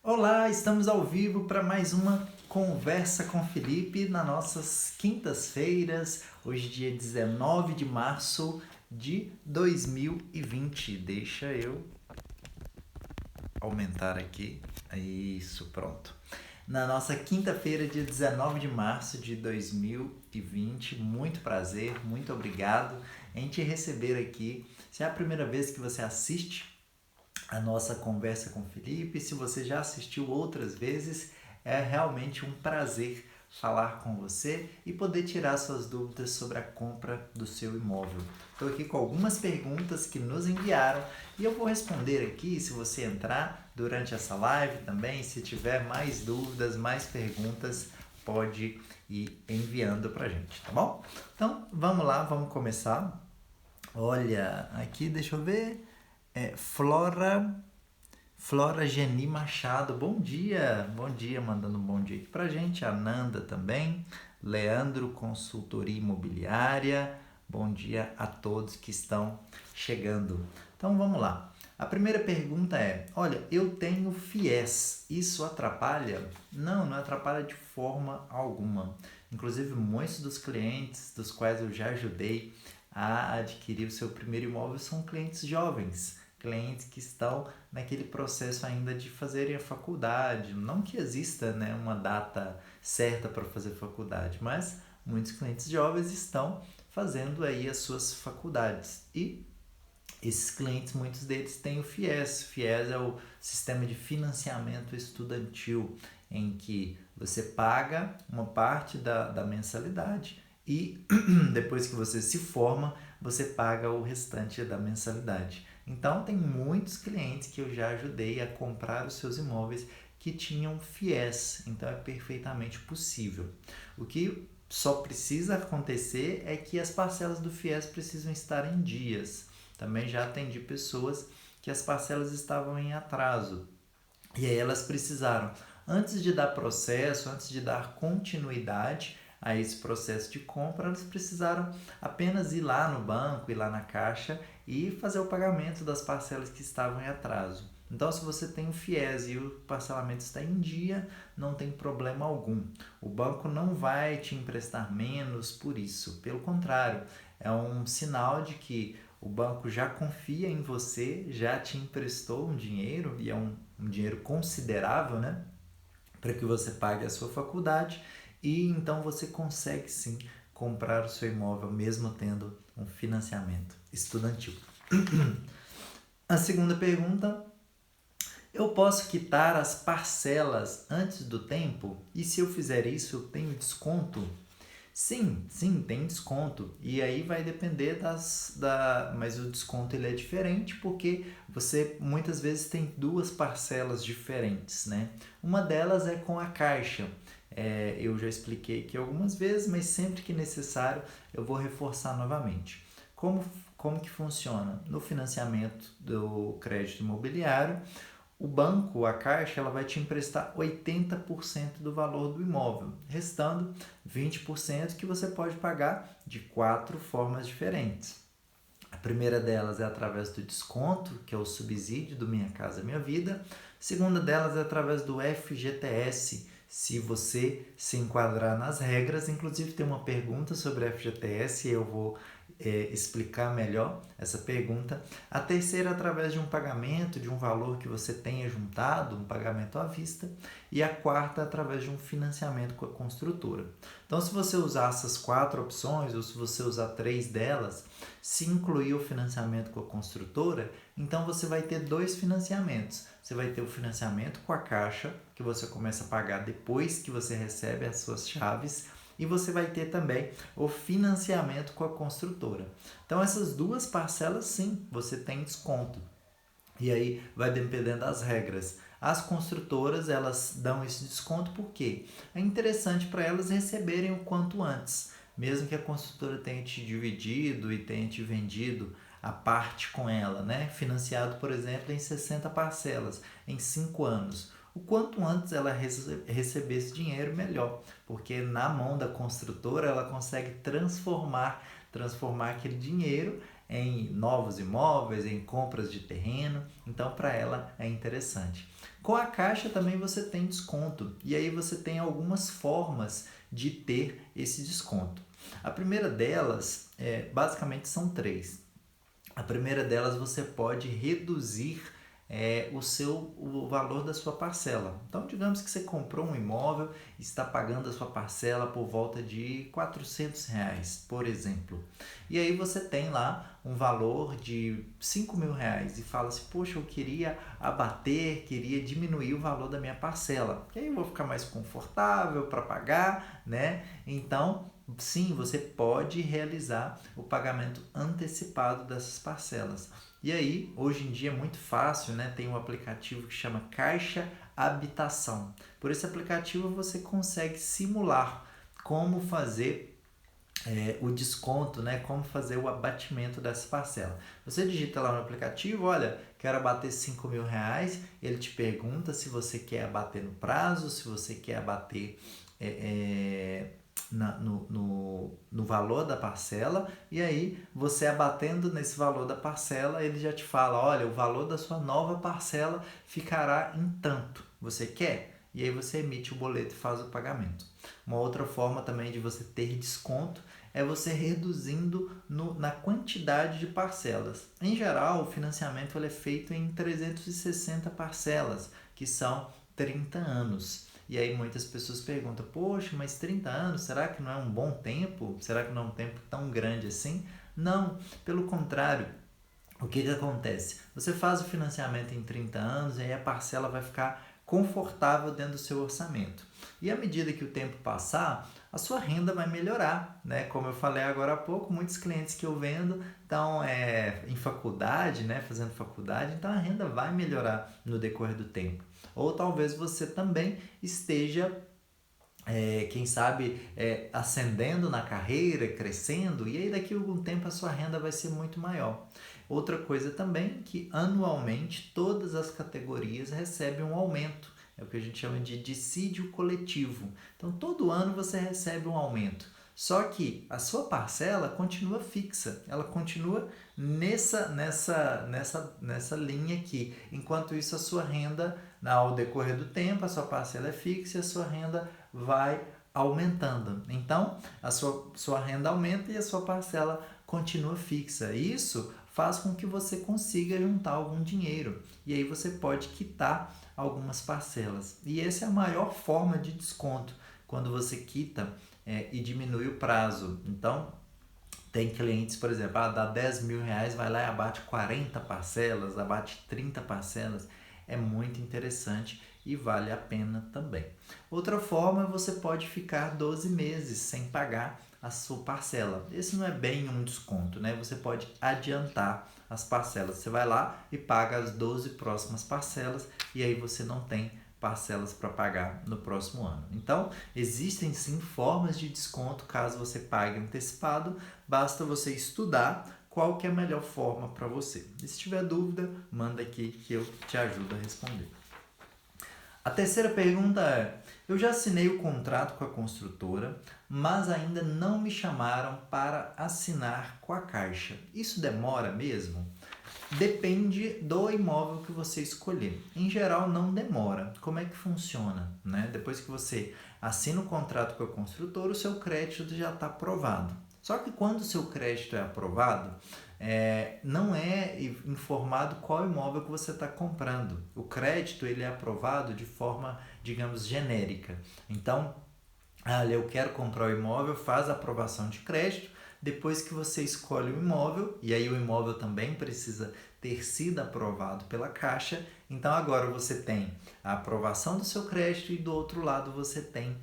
Olá, estamos ao vivo para mais uma conversa com Felipe nas nossas quintas-feiras, hoje dia 19 de março de 2020. Deixa eu aumentar aqui. Isso, pronto. Na nossa quinta-feira, dia 19 de março de 2020, muito prazer, muito obrigado em te receber aqui. Se é a primeira vez que você assiste a nossa conversa com o Felipe. Se você já assistiu outras vezes, é realmente um prazer falar com você e poder tirar suas dúvidas sobre a compra do seu imóvel. Estou aqui com algumas perguntas que nos enviaram e eu vou responder aqui se você entrar durante essa live também. Se tiver mais dúvidas, mais perguntas, pode ir enviando para a gente, tá bom? Então vamos lá, vamos começar. Olha, aqui deixa eu ver. Flora Geni Machado, bom dia, mandando um bom dia aqui pra gente. A Nanda também, Leandro Consultoria Imobiliária, bom dia a todos que estão chegando. Então vamos lá. A primeira pergunta é: olha, eu tenho FIES, isso atrapalha? Não, não atrapalha de forma alguma. Inclusive, muitos dos clientes dos quais eu já ajudei a adquirir o seu primeiro imóvel são clientes jovens, clientes que estão naquele processo ainda de fazerem a faculdade. Não que exista, né, uma data certa para fazer faculdade, mas muitos clientes jovens estão fazendo aí as suas faculdades. E esses clientes, muitos deles têm o FIES. O FIES é o Sistema de Financiamento Estudantil, em que você paga uma parte da mensalidade e depois que você se forma, você paga o restante da mensalidade. Então, tem muitos clientes que eu já ajudei a comprar os seus imóveis que tinham FIES, então é perfeitamente possível. O que só precisa acontecer é que as parcelas do FIES precisam estar em dias. Também já atendi pessoas que as parcelas estavam em atraso e aí elas precisaram, antes de dar processo, antes de dar continuidade a esse processo de compra, elas precisaram apenas ir lá no banco, ir lá na caixa e fazer o pagamento das parcelas que estavam em atraso. Então, se você tem o FIES e o parcelamento está em dia, não tem problema algum. O banco não vai te emprestar menos por isso. Pelo contrário, é um sinal de que o banco já confia em você, já te emprestou um dinheiro, e é um dinheiro considerável, né? Para que você pague a sua faculdade, e então você consegue sim comprar o seu imóvel mesmo tendo um financiamento estudantil. A segunda pergunta: eu posso quitar as parcelas antes do tempo? E se eu fizer isso, eu tenho desconto? Sim, sim, tem desconto. E aí vai depender mas o desconto ele é diferente porque você muitas vezes tem duas parcelas diferentes, né? Uma delas é com a Caixa. Eu já expliquei aqui algumas vezes, mas sempre que necessário eu vou reforçar novamente. Como, como que funciona? No financiamento do crédito imobiliário, o banco, a Caixa, ela vai te emprestar 80% do valor do imóvel, restando 20% que você pode pagar de quatro formas diferentes. A primeira delas é através do desconto, que é o subsídio do Minha Casa Minha Vida. A segunda delas é através do FGTS, se você se enquadrar nas regras. Inclusive tem uma pergunta sobre FGTS e eu vou explicar melhor essa pergunta. A terceira é através de um pagamento, de um valor que você tenha juntado, um pagamento à vista. E a quarta é através de um financiamento com a construtora. Então, se você usar essas quatro opções, ou se você usar três delas, se incluir o financiamento com a construtora, então você vai ter dois financiamentos. Você vai ter o financiamento com a Caixa, que você começa a pagar depois que você recebe as suas chaves, e você vai ter também o financiamento com a construtora. Então, essas duas parcelas, sim, você tem desconto. E aí vai dependendo das regras. As construtoras, elas dão esse desconto porque é interessante para elas receberem o quanto antes. Mesmo que a construtora tenha te dividido e tenha te vendido a parte com ela, né? Financiado, por exemplo, em 60 parcelas, em 5 anos. O quanto antes ela receber esse dinheiro, melhor, porque na mão da construtora ela consegue transformar aquele dinheiro em novos imóveis, em compras de terreno, então para ela é interessante. Com a Caixa também você tem desconto, e aí você tem algumas formas de ter esse desconto. A primeira delas, basicamente são três. A primeira delas, você pode reduzir o valor da sua parcela. Então, digamos que você comprou um imóvel e está pagando a sua parcela por volta de R$ 400, por exemplo. E aí você tem lá um valor de R$ 5.000 e fala assim, poxa, eu queria abater, queria diminuir o valor da minha parcela. Que aí eu vou ficar mais confortável para pagar, né? Então, sim, você pode realizar o pagamento antecipado dessas parcelas. E aí, hoje em dia é muito fácil, né? Tem um aplicativo que chama Caixa Habitação. Por esse aplicativo você consegue simular como fazer o desconto, né? Como fazer o abatimento dessa parcela. Você digita lá no aplicativo, olha, quero abater R$ 5.000, ele te pergunta se você quer abater no prazo, se você quer abater no valor da parcela, e aí você abatendo nesse valor da parcela, ele já te fala, olha, o valor da sua nova parcela ficará em tanto, você quer? E aí você emite o boleto e faz o pagamento. Uma outra forma também de você ter desconto é você reduzindo na quantidade de parcelas. Em geral, o financiamento ele é feito em 360 parcelas, que são 30 anos. E aí muitas pessoas perguntam, poxa, mas 30 anos, será que não é um bom tempo? Será que não é um tempo tão grande assim? Não, pelo contrário. O que acontece? Você faz o financiamento em 30 anos e aí a parcela vai ficar confortável dentro do seu orçamento. E à medida que o tempo passar, a sua renda vai melhorar, né? Como eu falei agora há pouco, muitos clientes que eu vendo estão em faculdade, né? Fazendo faculdade, então a renda vai melhorar no decorrer do tempo. Ou talvez você também esteja quem sabe ascendendo na carreira, crescendo, e aí daqui a algum tempo a sua renda vai ser muito maior. Outra coisa também que anualmente todas as categorias recebem um aumento, é o que a gente chama de dissídio coletivo. Então todo ano você recebe um aumento. Só que a sua parcela continua fixa, ela continua nessa linha aqui. Enquanto isso, a sua renda, ao decorrer do tempo, a sua parcela é fixa e a sua renda vai aumentando. Então, a sua renda aumenta e a sua parcela continua fixa. Isso faz com que você consiga juntar algum dinheiro. E aí você pode quitar algumas parcelas. E essa é a maior forma de desconto, quando você quita e diminui o prazo. Então, tem clientes, por exemplo, dá R$ 10.000, vai lá e abate 40 parcelas, abate 30 parcelas. É muito interessante e vale a pena também. Outra forma, você pode ficar 12 meses sem pagar a sua parcela. Esse não é bem um desconto, né? Você pode adiantar as parcelas. Você vai lá e paga as 12 próximas parcelas e aí você não tem parcelas para pagar no próximo ano. Então, existem sim formas de desconto caso você pague antecipado, basta você estudar qual que é a melhor forma para você. E se tiver dúvida, manda aqui que eu te ajudo a responder. A terceira pergunta é, eu já assinei o contrato com a construtora, mas ainda não me chamaram para assinar com a Caixa. Isso demora mesmo? Depende do imóvel que você escolher. Em geral, não demora. Como é que funciona? Né? Depois que você assina o contrato com a construtora, o seu crédito já está aprovado. Só que quando o seu crédito é aprovado, não é informado qual imóvel que você está comprando. O crédito ele é aprovado de forma, digamos, genérica. Então, eu quero comprar o imóvel, faz a aprovação de crédito. Depois que você escolhe o imóvel, e aí o imóvel também precisa ter sido aprovado pela Caixa, então agora você tem a aprovação do seu crédito e do outro lado você tem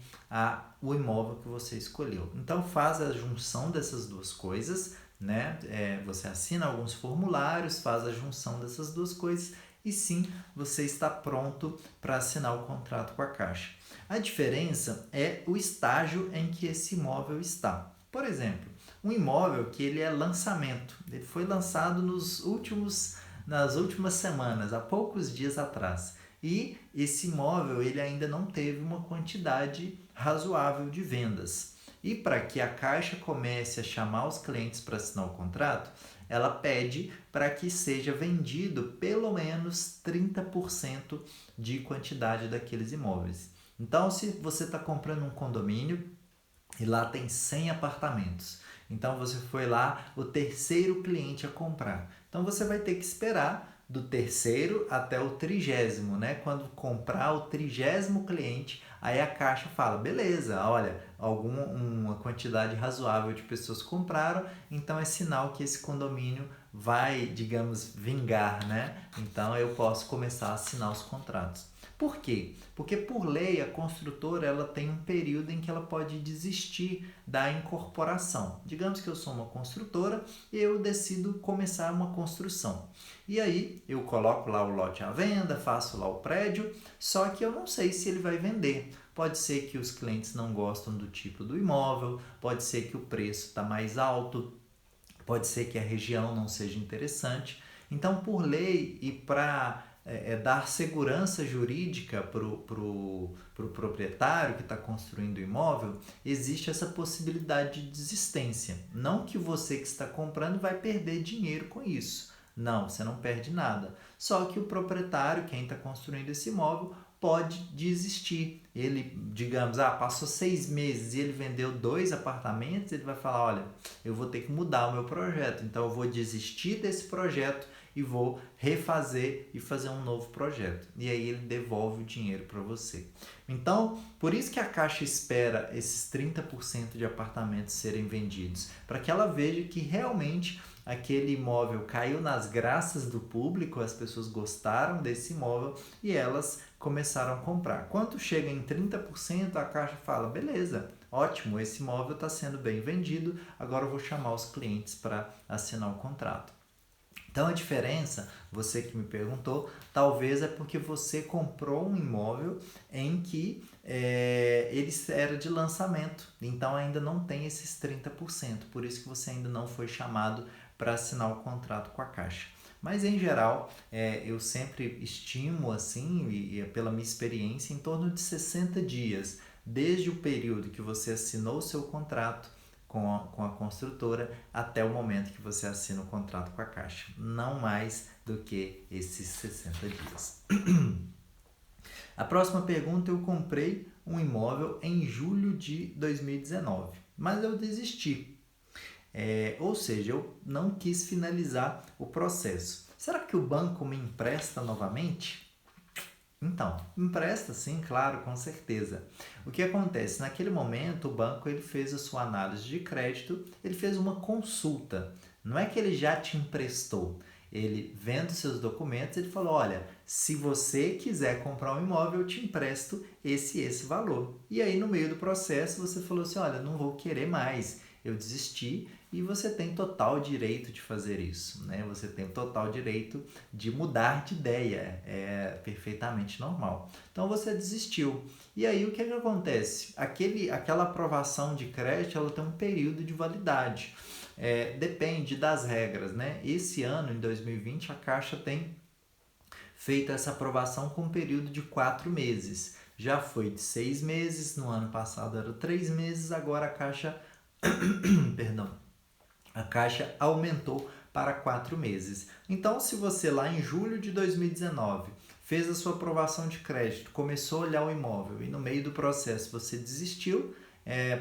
o imóvel que você escolheu. Então faz a junção dessas duas coisas, né? Você assina alguns formulários, faz a junção dessas duas coisas e sim, você está pronto para assinar o contrato com a Caixa. A diferença é o estágio em que esse imóvel está. Por exemplo, um imóvel que ele é lançamento, ele foi lançado nas últimas semanas, há poucos dias atrás. E esse imóvel ele ainda não teve uma quantidade razoável de vendas. E para que a Caixa comece a chamar os clientes para assinar o contrato, ela pede para que seja vendido pelo menos 30% de quantidade daqueles imóveis. Então, se você está comprando um condomínio e lá tem 100 apartamentos, então você foi lá o terceiro cliente a comprar. Então você vai ter que esperar do terceiro até o 30º, né? Quando comprar o 30º cliente, aí a Caixa fala, beleza, olha, uma quantidade razoável de pessoas compraram, então é sinal que esse condomínio vai, digamos, vingar, né? Então eu posso começar a assinar os contratos. Por quê? Porque por lei a construtora ela tem um período em que ela pode desistir da incorporação. Digamos que eu sou uma construtora e eu decido começar uma construção. E aí eu coloco lá o lote à venda, faço lá o prédio, só que eu não sei se ele vai vender. Pode ser que os clientes não gostam do tipo do imóvel, pode ser que o preço está mais alto, pode ser que a região não seja interessante. Então, por lei e para dar segurança jurídica para o proprietário que está construindo o imóvel, existe essa possibilidade de desistência. Não que você que está comprando vai perder dinheiro com isso. Não, você não perde nada. Só que o proprietário, quem está construindo esse imóvel, pode desistir. Ele, digamos, passou 6 meses e ele vendeu 2 apartamentos, ele vai falar, olha, eu vou ter que mudar o meu projeto, então eu vou desistir desse projeto e vou refazer e fazer um novo projeto. E aí ele devolve o dinheiro para você. Então, por isso que a Caixa espera esses 30% de apartamentos serem vendidos, para que ela veja que realmente aquele imóvel caiu nas graças do público, as pessoas gostaram desse imóvel e elas começaram a comprar. Quando chega em 30%, a Caixa fala, beleza, ótimo, esse imóvel está sendo bem vendido, agora eu vou chamar os clientes para assinar o contrato. Então a diferença, você que me perguntou, talvez é porque você comprou um imóvel em que ele era de lançamento, então ainda não tem esses 30%, por isso que você ainda não foi chamado para assinar o contrato com a Caixa. Mas em geral, eu sempre estimo assim, e pela minha experiência, em torno de 60 dias, desde o período que você assinou o seu contrato com a construtora até o momento que você assina o contrato com a Caixa. Não mais do que esses 60 dias. A próxima pergunta, eu comprei um imóvel em julho de 2019, mas eu desisti. Ou seja, eu não quis finalizar o processo. Será que o banco me empresta novamente? Então, empresta sim, claro, com certeza. O que acontece? Naquele momento, o banco ele fez a sua análise de crédito, ele fez uma consulta. Não é que ele já te emprestou. Ele, vendo seus documentos, ele falou, olha, se você quiser comprar um imóvel, eu te empresto esse valor. E aí, no meio do processo, você falou assim, olha, não vou querer mais, eu desisti. E você tem total direito de fazer isso, né? Você tem total direito de mudar de ideia, é perfeitamente normal. Então você desistiu. E aí o que acontece? Aquela aprovação de crédito, ela tem um período de validade. Depende das regras, né? Esse ano, em 2020, a Caixa tem feito essa aprovação com um período de 4 meses. Já foi de 6 meses, no ano passado era 3 meses, agora a Caixa... Perdão. A Caixa aumentou para 4 meses. Então, se você lá em julho de 2019 fez a sua aprovação de crédito, começou a olhar o imóvel e no meio do processo você desistiu,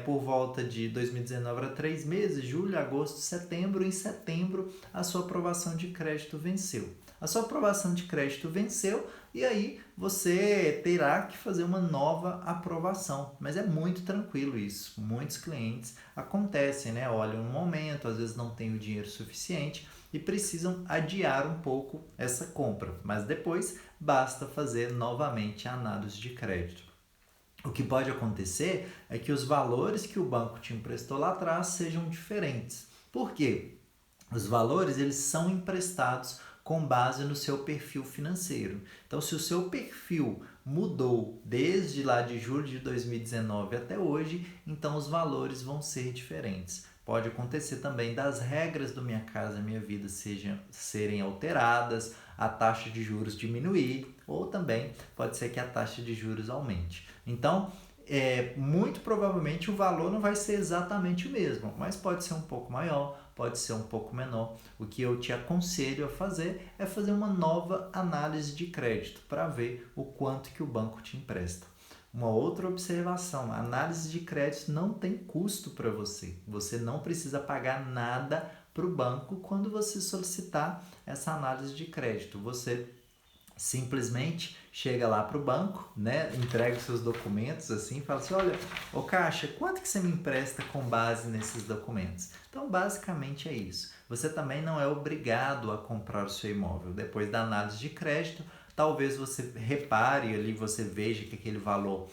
por volta de 2019 era 3 meses, julho, agosto, setembro. Em setembro, a sua aprovação de crédito venceu. A sua aprovação de crédito venceu e aí você terá que fazer uma nova aprovação. Mas é muito tranquilo isso. Muitos clientes acontecem, né? Olham um momento, às vezes não tem o dinheiro suficiente e precisam adiar um pouco essa compra. Mas depois basta fazer novamente a análise de crédito. O que pode acontecer é que os valores que o banco te emprestou lá atrás sejam diferentes. Por quê? Os valores eles são emprestados com base no seu perfil financeiro. Então, se o seu perfil mudou desde lá de julho de 2019 até hoje, então os valores vão ser diferentes. Pode acontecer também das regras do Minha Casa Minha Vida serem alteradas, a taxa de juros diminuir, ou também pode ser que a taxa de juros aumente. Então, muito provavelmente o valor não vai ser exatamente o mesmo, mas pode ser um pouco maior, pode ser um pouco menor. O que eu te aconselho a fazer é fazer uma nova análise de crédito para ver o quanto que o banco te empresta. Uma outra observação, a análise de crédito não tem custo para você. Você não precisa pagar nada para o banco quando você solicitar essa análise de crédito. Você simplesmente chega lá para o banco, né, entrega os seus documentos assim, fala assim, olha, ô Caixa, quanto que você me empresta com base nesses documentos? Então, basicamente é isso. Você também não é obrigado a comprar o seu imóvel. Depois da análise de crédito, talvez você repare ali, você veja que aquele valor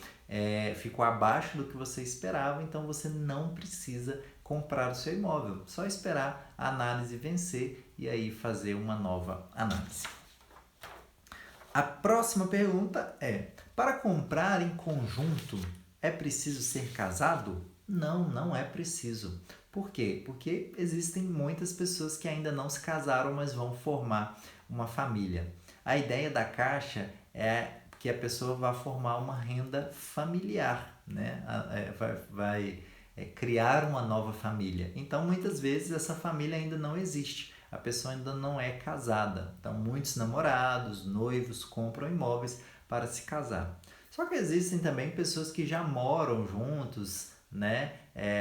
ficou abaixo do que você esperava, então você não precisa comprar o seu imóvel. Só esperar a análise vencer e aí fazer uma nova análise. A próxima pergunta é: para comprar em conjunto, é preciso ser casado? Não, não é preciso. Por quê? Porque existem muitas pessoas que ainda não se casaram, mas vão formar uma família. A ideia da Caixa é que a pessoa vá formar uma renda familiar, né? Vai criar uma nova família. Então, muitas vezes, essa família ainda não existe. A pessoa ainda não é casada. Então, muitos namorados, noivos compram imóveis para se casar. Só que existem também pessoas que já moram juntos, né?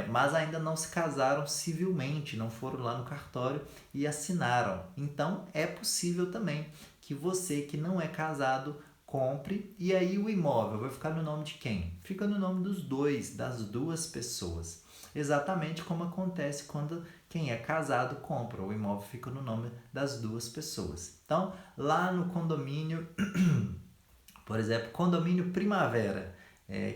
Mas ainda não se casaram civilmente, não foram lá no cartório e assinaram. Então, é possível também que você que não é casado compre e aí o imóvel vai ficar no nome de quem? Fica no nome dos dois, das duas pessoas. Exatamente como acontece quando quem é casado compra, o imóvel fica no nome das duas pessoas. Então, lá no condomínio, por exemplo, condomínio Primavera,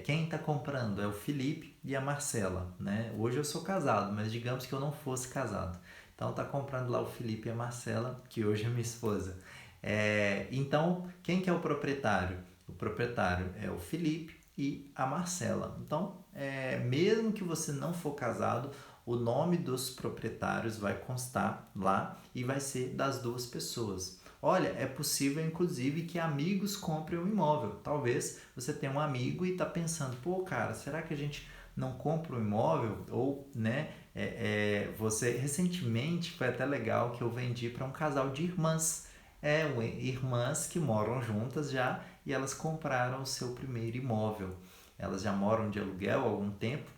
quem está comprando é o Felipe e a Marcela, né? Hoje eu sou casado, mas digamos que eu não fosse casado. Então, está comprando lá o Felipe e a Marcela, que hoje é minha esposa. Então, quem que é o proprietário? O proprietário é o Felipe e a Marcela. Então, mesmo que você não for casado, o nome dos proprietários vai constar lá e vai ser das duas pessoas. Olha, é possível inclusive que amigos comprem um imóvel. Talvez você tenha um amigo e está pensando, pô, cara, será que a gente não compra um imóvel? Ou, né, você recentemente foi até legal que eu vendi para um casal de irmãs. Irmãs que moram juntas já e elas compraram o seu primeiro imóvel. Elas já moram de aluguel há algum tempo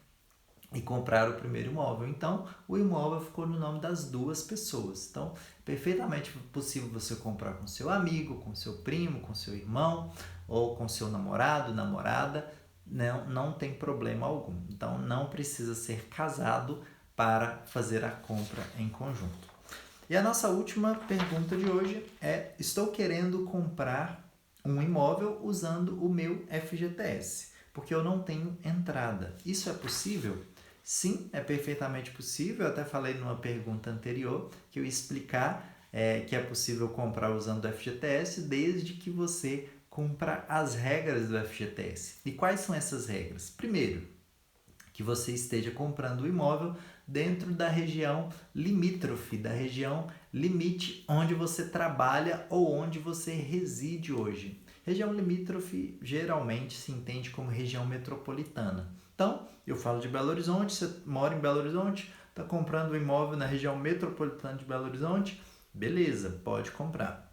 e compraram o primeiro imóvel. Então, o imóvel ficou no nome das duas pessoas. Então, perfeitamente possível você comprar com seu amigo, com seu primo, com seu irmão ou com seu namorado, namorada. Não tem problema algum. Então, não precisa ser casado para fazer a compra em conjunto. E a nossa última pergunta de hoje é: estou querendo comprar um imóvel usando o meu FGTS, porque eu não tenho entrada. Isso é possível? Sim, é perfeitamente possível. Eu até falei numa pergunta anterior que eu ia explicar que é possível comprar usando o FGTS desde que você cumpra as regras do FGTS. E quais são essas regras? Primeiro, que você esteja comprando o imóvel dentro da região limítrofe, da região limite onde você trabalha ou onde você reside hoje. Região limítrofe geralmente se entende como região metropolitana. Então, eu falo de Belo Horizonte, você mora em Belo Horizonte, está comprando um imóvel na região metropolitana de Belo Horizonte, beleza, pode comprar.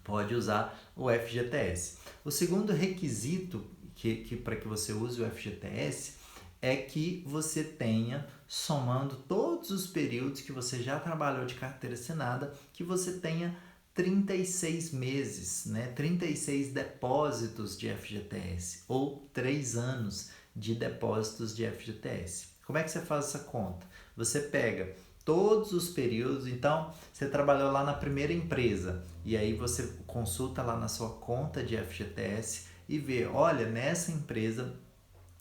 Pode usar o FGTS. O segundo requisito para que você use o FGTS é que você tenha, somando todos os períodos que você já trabalhou de carteira assinada, que você tenha 36 meses, né? 36 depósitos de FGTS ou 3 anos de depósitos de FGTS. Como é que você faz essa conta? Você pega todos os períodos, então você trabalhou lá na primeira empresa e aí você consulta lá na sua conta de FGTS e vê, olha, nessa empresa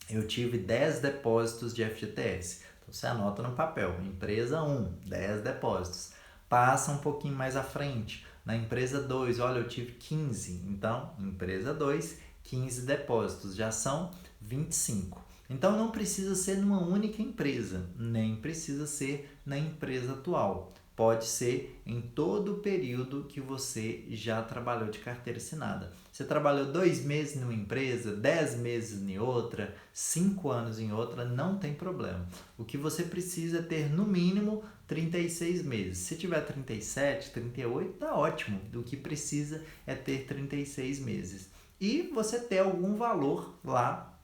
eu tive 10 depósitos de FGTS. Então você anota no papel, empresa 1, 10 depósitos. Passa um pouquinho mais à frente, na empresa 2, olha, eu tive 15. Então, empresa 2, 15 depósitos, já são 25. Então, não precisa ser numa única empresa, nem precisa ser na empresa atual. Pode ser em todo o período que você já trabalhou de carteira assinada. Você trabalhou 2 meses numa empresa, 10 meses em outra, 5 anos em outra, não tem problema. O que você precisa é ter no mínimo 36 meses. Se tiver 37, 38, tá ótimo. O que precisa é ter 36 meses. E você ter algum valor lá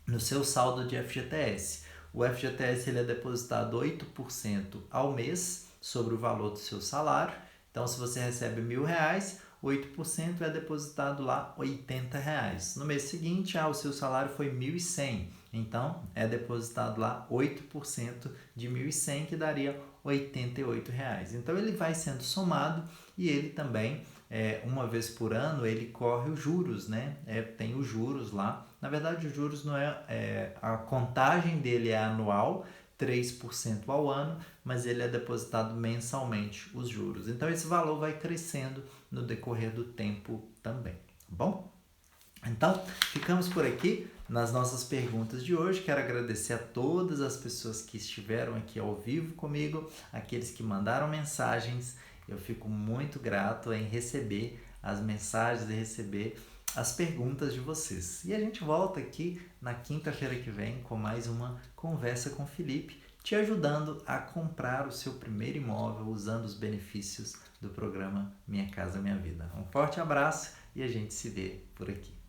no seu saldo de FGTS. O FGTS ele é depositado 8% ao mês sobre o valor do seu salário. Então, se você recebe R$1.000, 8% é depositado lá R$80. No mês seguinte, o seu salário foi 1.100. Então, é depositado lá 8% de 1.100, que daria R$88. Então, ele vai sendo somado e ele também, uma vez por ano, ele corre os juros, né? Tem os juros lá. Na verdade, os juros não a contagem dele é anual, 3% ao ano, mas ele é depositado mensalmente, os juros. Então, esse valor vai crescendo no decorrer do tempo também, tá bom? Então, ficamos por aqui nas nossas perguntas de hoje. Quero agradecer a todas as pessoas que estiveram aqui ao vivo comigo, aqueles que mandaram mensagens. Eu fico muito grato em receber as mensagens e receber as perguntas de vocês. E a gente volta aqui na quinta-feira que vem com mais uma conversa com o Felipe, te ajudando a comprar o seu primeiro imóvel usando os benefícios do programa Minha Casa Minha Vida. Um forte abraço e a gente se vê por aqui.